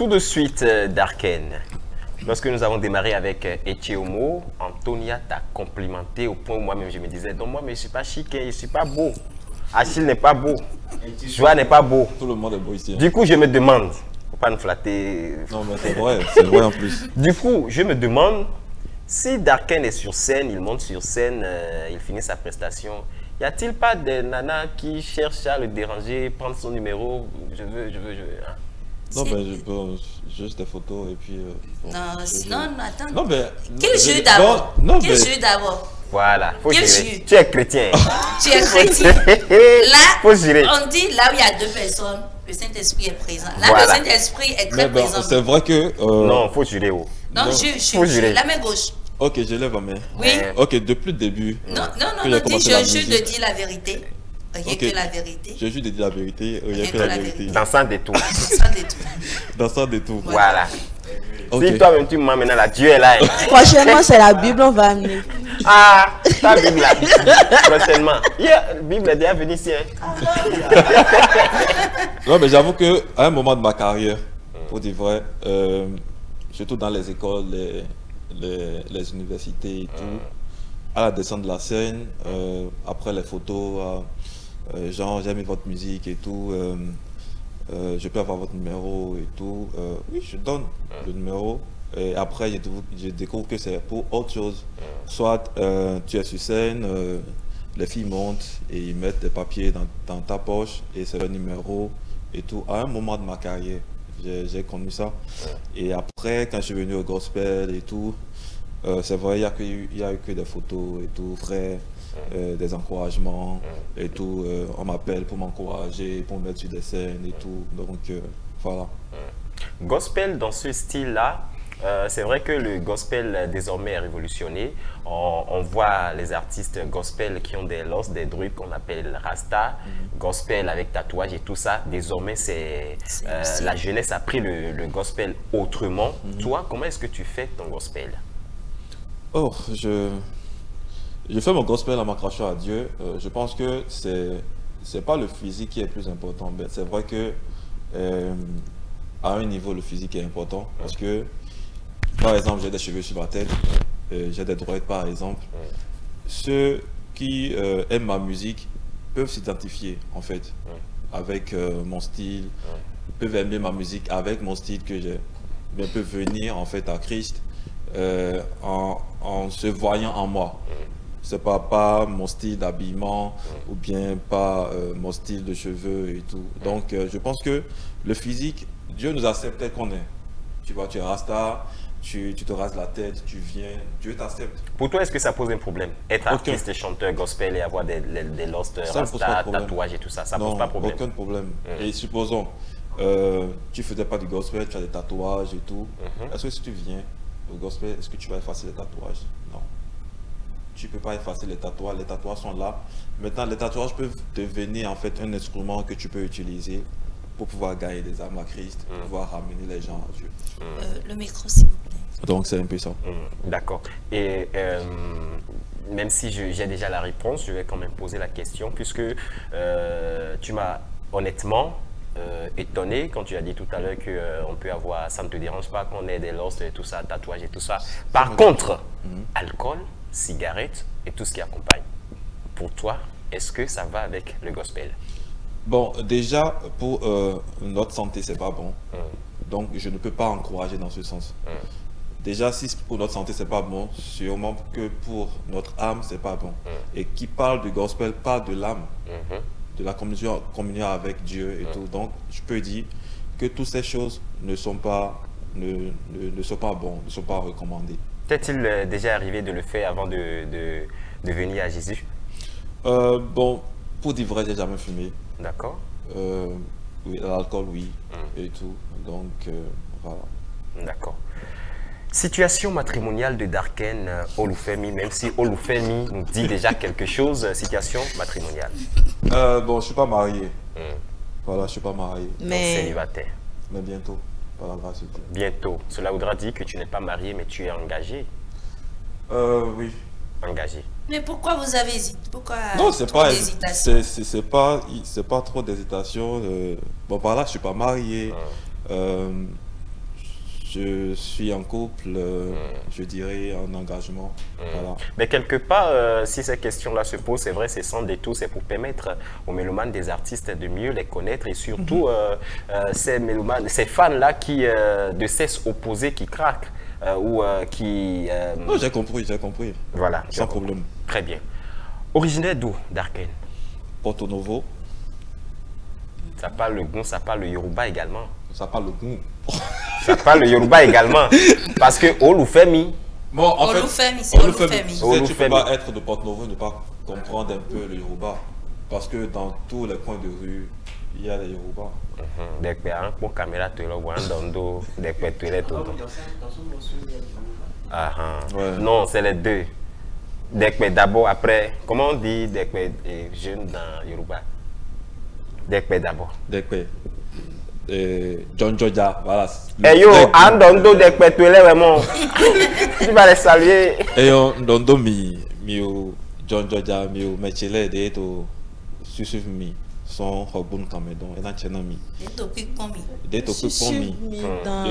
Tout de suite, Darken. Lorsque nous avons démarré avec Etcheomo, Antonia t'a complimenté au point où moi-même je me disais, donc moi, mais je ne suis pas chic, je ne suis pas beau. Achille n'est pas beau. Joie n'est pas beau. Tout le monde est beau ici. Du coup, je me demande, faut pas nous flatter. Non, mais c'est vrai en plus. Du coup, je me demande, si Darken est sur scène, il monte sur scène, il finit sa prestation, y a-t-il pas des nanas qui cherchent à le déranger, prendre son numéro, je veux, hein? Non, mais je peux juste des photos et puis... bon, non, attends. Non, mais... Quel jeu d'abord? Non, Quel mais... jeu d'abord? Voilà, faut Quel gérer. jeu? Tu es chrétien. Tu es chrétien. Là, Faut gérer. on dit là où il y a deux personnes, le Saint-Esprit est présent. Là, Voilà. le Saint-Esprit est très Mais bon, présent. c'est vrai que... Non, faut jurer. Oh. Non, non, faut jurer. la main gauche. Ok, je lève ma main. Oui. Ok, depuis le début... Non, que j'ai commencé la dis, je jure musique. de dire la vérité. Rien Ok. que la vérité. Je jure de dire la vérité, rien Rien que que la la vérité. vérité. Dans sans détour. Sans détour. Dans ça, des tout. Voilà. Ok. Si toi-même tu m'as maintenant là, Dieu est là. Hein. Prochainement, c'est la Bible, on va amener. Ah, ta Bible là. Prochainement. La Bible est déjà venue ici. Hein. Non, mais j'avoue que à un moment de ma carrière, pour dire vrai, surtout dans les écoles, les universités et tout, à la descente de la scène, après les photos, genre j'aime votre musique et tout, je peux avoir votre numéro et tout, oui, je donne le numéro. Et après, je découvre que c'est pour autre chose. Soit tu es sur scène, les filles montent et ils mettent des papiers dans ta poche et c'est le numéro et tout. À un moment de ma carrière, j'ai connu ça. Et après, quand je suis venu au gospel et tout, c'est vrai, il y a eu que des photos et tout, vrai, des encouragements et tout. On m'appelle pour m'encourager, pour me mettre sur des scènes et tout. Donc, voilà. Gospel dans ce style-là, c'est vrai que le gospel désormais est révolutionné. On voit les artistes gospel qui ont des losses, des druides qu'on appelle Rasta, gospel avec tatouage et tout ça. Désormais, la jeunesse a pris le gospel autrement. Toi, comment est-ce que tu fais ton gospel? Oh, je fais mon gospel en m'accrochant à Dieu. Je pense que c'est pas le physique qui est le plus important. Mais c'est vrai que à un niveau, le physique est important parce que, par exemple, j'ai des cheveux sur ma tête, j'ai des droites par exemple. Ceux qui aiment ma musique peuvent s'identifier en fait avec mon style, peuvent aimer ma musique avec mon style que j'ai, mais peuvent venir en fait à Christ en se voyant en moi. C'est pas mon style d'habillement ou bien pas mon style de cheveux et tout. Donc je pense que le physique, Dieu nous accepte tel qu'on est. Tu vois, tu es rasta, tu te rases la tête, tu viens, Dieu t'accepte. Pour toi, est-ce que ça pose un problème? Être Aucun. artiste et chanteur gospel et avoir des lost, Ça ne pose pas de rasta, problème. tatouages et tout ça, ça Non, pose pas de problème? aucun problème. Et supposons, tu faisais pas du gospel, tu as des tatouages et tout. Est-ce que si tu viens au gospel, est-ce que tu vas effacer les tatouages? Non. Tu peux pas effacer les tatouages sont là. Maintenant, les tatouages peuvent devenir en fait un instrument que tu peux utiliser pour pouvoir gagner des âmes à Christ, pour pouvoir ramener les gens à Dieu. Le micro, s'il vous plaît. Donc c'est un peu ça. D'accord. Et même si j'ai déjà la réponse, je vais quand même poser la question, puisque tu m'as honnêtement étonné quand tu as dit tout à l'heure qu'on peut avoir, ça ne te dérange pas qu'on ait des lost et tout ça, tatouages et tout ça. Par contre, alcool, cigarette et tout ce qui accompagne. Pour toi, est-ce que ça va avec le gospel? Bon, déjà, pour notre santé, c'est pas bon. Donc, je ne peux pas encourager dans ce sens. Déjà, si pour notre santé, c'est pas bon, sûrement que pour notre âme, c'est pas bon. Et qui parle du gospel parle de l'âme, de la communion avec Dieu et tout. Donc, je peux dire que toutes ces choses ne sont pas bons, ne sont pas recommandées. T'est-il déjà arrivé de le faire avant de venir à Jésus? Bon, pour dire vrai, j'ai jamais fumé. D'accord. Oui, l'alcool, oui, et tout. Donc, voilà. D'accord. Situation matrimoniale de Darken Olufemi, même si Olufemi nous dit déjà quelque chose, situation matrimoniale. Bon, je suis pas marié. Voilà, je suis pas marié. Donc, Mais célibataire. Mais bientôt, par la grâce de Dieu. Bientôt. Cela voudra dire que tu n'es pas marié, mais tu es engagé. Oui. Engagé. Mais pourquoi vous avez hésité? Pourquoi Non, c'est trop pas, d'hésitation? c'est pas trop d'hésitation. Bon, par là, je suis pas marié. Je suis en couple, je dirais en engagement. Voilà. Mais quelque part, si ces questions-là se posent, c'est vrai, c'est sans détour, c'est pour permettre aux mélomanes des artistes de mieux les connaître et surtout ces mélomanes, ces fans-là qui de cesse opposés, qui craquent ou qui... Non, j'ai compris, j'ai compris. Voilà. Sans problème. Très bien. Originaire d'où, Darken? Porto Novo, Ça parle le Gon, ça parle le Yoruba également. ça parle le goût. Ça parle le Yoruba également. Parce que Olufemi, Bon, en fait, Olufemi, c'est Olufemi. tu peux Olufemi. pas être de Porto Novo et ne pas comprendre un peu le Yoruba. Parce que dans tous les coins de rue, il y a les Yoruba. Dekpe un pour caméra te lo wan dondo, dekpe te le todo. Ouais. Non, c'est les deux. Dekpe d'abord, après, comment on dit Dekpe jeune dans Yoruba? Dekpe d'abord. Dekpe. John Joja, voilà. Eh yo, un dondo dekpe te le vraiment. Tu vas les saluer. Et on dondo mi John Joja mi mechele de to susuv mi son hobun kamedon et na mi. De to pipomi. De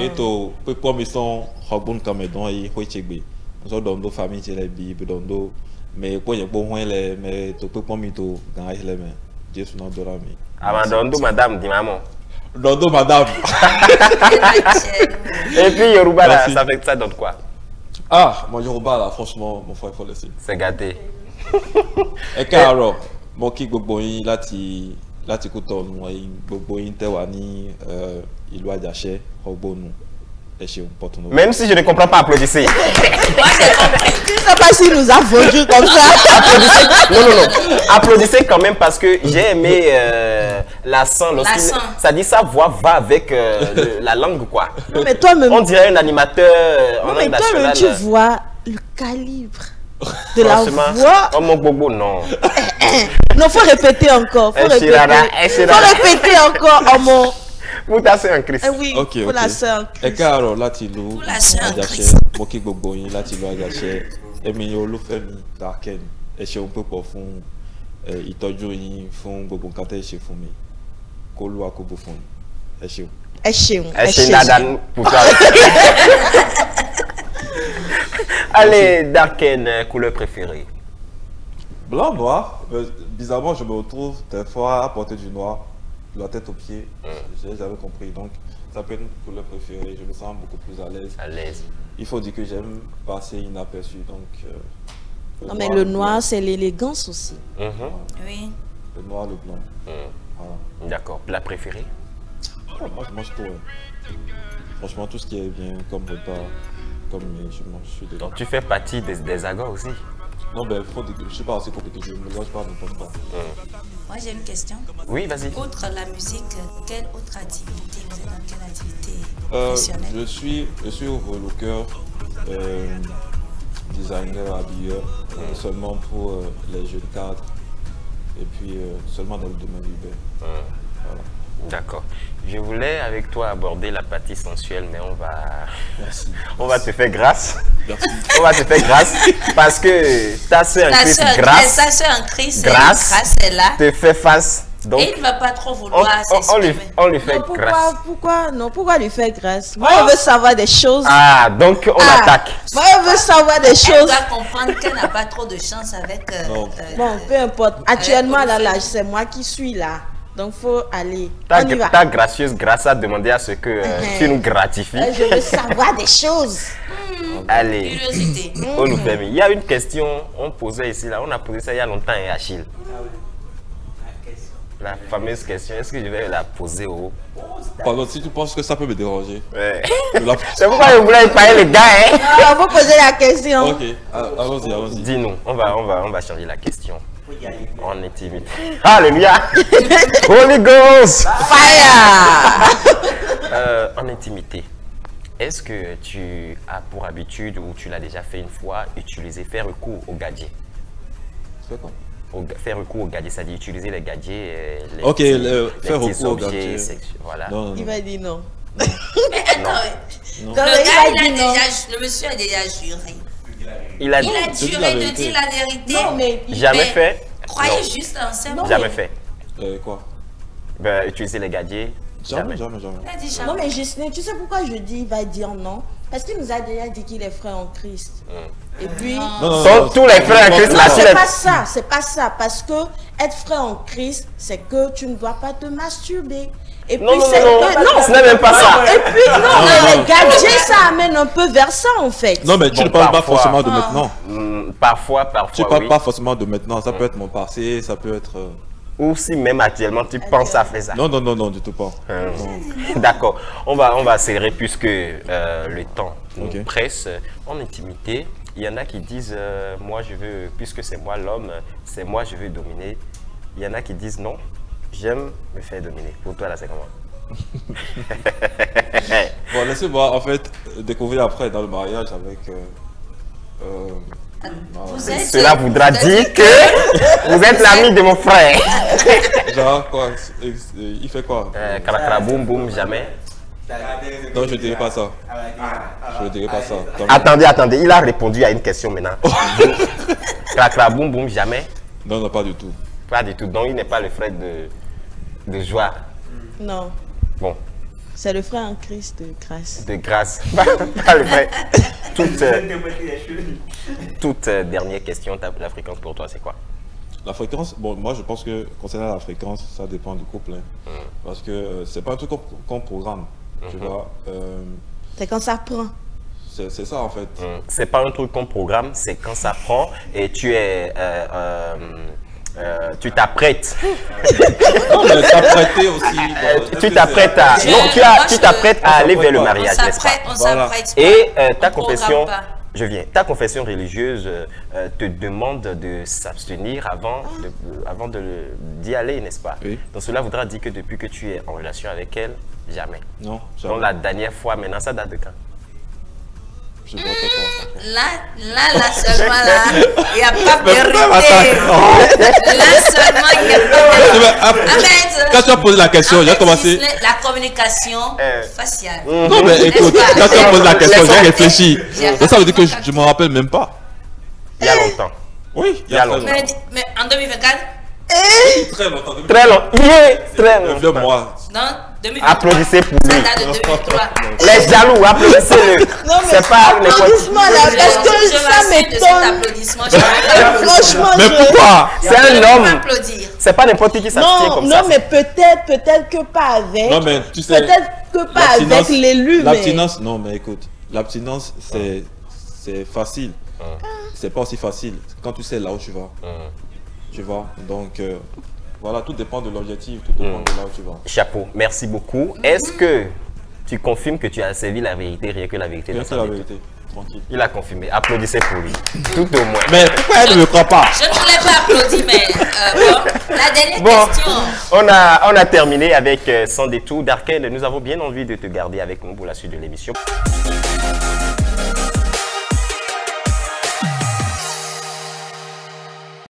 to pipomi son hobun kamedon et hoichegbe. So dondo famille chele bi dondo mais ko ye bo hwen le mais to pipomi to gan ile me. Jesu na dora mi. Avant dondo madame dit maman. Dondo madame. Et puis Yoruba là, Merci. ça donne quoi? Ah, mon Yoruba là, franchement, mon frère, il faut laisser. C'est gâté. Et káàárọ̀, mo kí gbogbo yín láti Kútọ̀nù, gbogbo yín tẹ́ wà ní ìlú Àjàṣẹ́, Ọgbónù, ẹ ṣeun, Porto Novo. Même si je ne comprends pas, applaudissez. Je ne sais pas si nous a vendu comme ça. Applaudissez. Non. Applaudissez quand même parce que j'ai aimé l'accent. L'accent. Ça dit sa voix va avec la langue quoi. Non, mais toi-même, On dirait un animateur en non, mais langue toi-même, nationale. tu vois le calibre de la Franchement, voix. oh mon bobo, non. Non, faut répéter encore. Faut répéter. Faut répéter encore. Oh mon. Vous tassez un Christ. Eh oui, Ok, faut ok. la sœur. Ẹ káàárọ̀ láti ìlú Pour la sœur Àjàṣẹ́, Christ. mo kí gbogbo yín láti ìlú Àjàṣẹ́, èmi Olúfẹ́mi Darken, ẹ ṣeun púpọ̀ fún ìtọ́jú yín fún gbogbo nǹkan tẹ́ ẹ ṣe fún mi, k'Olúwa kó bùkún fún yín, ẹ ṣeun. Eh, chez nous. Eh, c'est Nadan pour toi. Allez, Darken, couleur préférée. Blanc, noir, bizarrement je me retrouve des fois à porter du noir, de la tête aux pieds, j'ai jamais compris, donc ça peut être une couleur préférée, je me sens beaucoup plus à l'aise. À l'aise. Il faut dire que j'aime passer inaperçu, donc... Non, mais le noir, c'est l'élégance aussi. Oui. Le noir, le blanc, voilà. D'accord. Plat préféré? Oh, moi je mange tout, ouais. Franchement tout ce qui est bien, comme repas, comme je mange, je suis dedans. Donc tu fais partie des agos aussi. Non, ben, faut dire que je suis pas assez compliqué, je me lâche pas n'importe quoi. Moi, j'ai une question. Oui, vas-y. Outre la musique, quelle autre activité? Vous êtes dans quelle activité professionnelle? Je suis overlooker, designer, habilleur, seulement pour les jeunes cadres et puis seulement dans le domaine urbain. Voilà. D'accord. Je voulais avec toi aborder la partie sensuelle, mais Merci. on va te faire grâce. Merci. On va te faire grâce parce que ta soeur en Ta Christ, sœur, grâce, sa sœur en Christ, grâce, est là. te fait face. Donc, Et il ne va pas trop on, vouloir s'exprimer. on lui fait Non, grâce. pourquoi lui faire grâce? Moi, elle veut savoir des choses. Ah, donc on attaque. Moi, elle veut savoir des Elle choses. doit comprendre qu'elle n'a pas trop de chance avec... Non. Bon, peu importe. Actuellement, là, c'est moi qui suis là. Donc, faut aller. On y va. Ta gracieuse grâce a demandé à ce que tu nous gratifies. Je veux savoir des choses. Allez. Curiosité. Olufemi, il y a une question, on posait ici, là, on a posé ça il y a longtemps, et Achille. La fameuse question, est-ce que je vais la poser au... Pardon, si tu penses que ça peut me déranger, Ouais. je la... C'est pourquoi je voulais parler les gars, hein. On va poser la question. Ok, allons-y. Dis-nous, on va changer la question. En intimité. Alléluia. Holy Ghost. Fire. En intimité, est-ce que tu as pour habitude, ou tu l'as déjà fait une fois, faire recours au gadget? Fais quoi? Faire recours au gadget, c'est-à-dire utiliser les gadgets, les Ok, petits, faire les petits recours au objets gadget. sexuels, voilà. Non, Il va dire non. Mais attends, Non. Non, le mais gars, il va dire non. le monsieur a déjà juré. Il a dit, Il a je dis la juré de vérité. dire la vérité. Non, mais jamais Mais fait. Croyez Non. juste en ça. Non. Jamais fait. Quoi? Ben, utiliser les gadgets. Jamais. Il a dit jamais. Non, mais Gisèle, tu sais pourquoi je dis il va dire non? Parce qu'il nous a déjà dit qu'il est frère en Christ. Et puis... Sont tous les frères en Christ Non, là, c'est pas ça. Parce que être frère en Christ, c'est que tu ne dois pas te masturber. Et puis Non, c'est que... non, ce n'est même pas ça. Et puis non, mais les gadgets, ça amène un peu vers ça en fait. Non, mais tu Bon, ne parles pas parfois. forcément de maintenant. Parfois, Tu parles oui. pas forcément de maintenant. Ça peut être mon passé, ça peut être... Ou si même actuellement, tu penses à faire ça. Non, du tout pas. D'accord. On va accélérer puisque le temps nous Ok. presse. En intimité, il y en a qui disent moi je veux, puisque c'est moi l'homme, c'est moi je veux dominer. Il y en a qui disent non, j'aime me faire dominer. Pour toi là c'est comment? Bon, laissez-moi en fait découvrir après dans le mariage avec... Vous êtes- Cela voudra vous êtes- dire que vous êtes l'ami de mon frère. genre quoi, il fait quoi? Karakara boum boum jamais. Non, je dirais pas ça. Je dirais pas ça. Comme- Attendez, il a répondu à une question maintenant. Karakara boum boum jamais. Non, pas du tout. Pas du tout. Donc il n'est pas le frère de joie. Non, Bon. c'est le frère en Christ de grâce. De grâce. Pas le vrai. Toute dernière question, la fréquence pour toi, c'est quoi? La fréquence, bon, moi je pense que concernant la fréquence, ça dépend du couple. Parce que c'est pas un truc qu'on programme. Tu vois, C'est quand ça prend. c'est ça en fait. C'est pas un truc qu'on programme, c'est quand ça prend et tu es. Tu t'apprêtes. Non, mais t'apprêter aussi. bon, Tu t'apprêtes à. Je- Non, moi, tu je- t'apprêtes à aller vers le On mariage, n'est-ce pas? On Voilà. s'apprête pas. Et ta On programme confession. pas. Je viens. Ta confession religieuse te demande de s'abstenir avant d'y aller, n'est-ce pas? Oui. Donc cela voudra dire que depuis que tu es en relation avec elle, jamais. Non, Donc la dernière fois, maintenant, ça date de quand? je vois pas quoi. Là seulement, là, il n'y a pas de vérité. Là seulement, il n'y a pas de vérité. Quand tu as posé la question, j'ai commencé. La communication faciale. Non, mais écoute, N'est-ce pas? quand tu as posé la question, j'ai Laisse-moi- réfléchi. J'ai Donc ça veut dire que pas je me rappelle même pas. Il y a longtemps. Oui, Il y a longtemps. Mais en 2024, très longtemps. Très long. Très long. 2 mois. non, 2023. Applaudissez pour Ça lui. date de 2003. Les jaloux, applaudissez-le. Non, mais C'est pas n'importe applaudissement là, parce que Je ça m'assieds de cet m'étonne. applaudissement. Je ne vais pas Franchement, Mais je... pourquoi? C'est un pas homme. applaudir. C'est pas n'importe qui s'abstient Non, comme non, ça. mais peut-être que pas avec. Non, mais tu sais. Peut-être que pas avec l'abstinence- l'élu, mais... L'abstinence, non, mais écoute, l'abstinence, c'est facile. C'est pas aussi facile quand tu sais là où tu vas. Tu vois, donc voilà, tout dépend de l'objectif, tout dépend de là où tu vas. Chapeau, merci beaucoup. Est-ce que tu confirmes que tu as servi la vérité, rien que la vérité Bien dans sûr, sa la vie? vérité, tranquille. Il a confirmé. Applaudissez pour lui. Tout au moins. Mais pourquoi elle ne me croit pas? Je ne voulais pas applaudir, mais bon, la dernière Bon, question. on a terminé avec Sans détour. Darken, nous avons bien envie de te garder avec nous pour la suite de l'émission.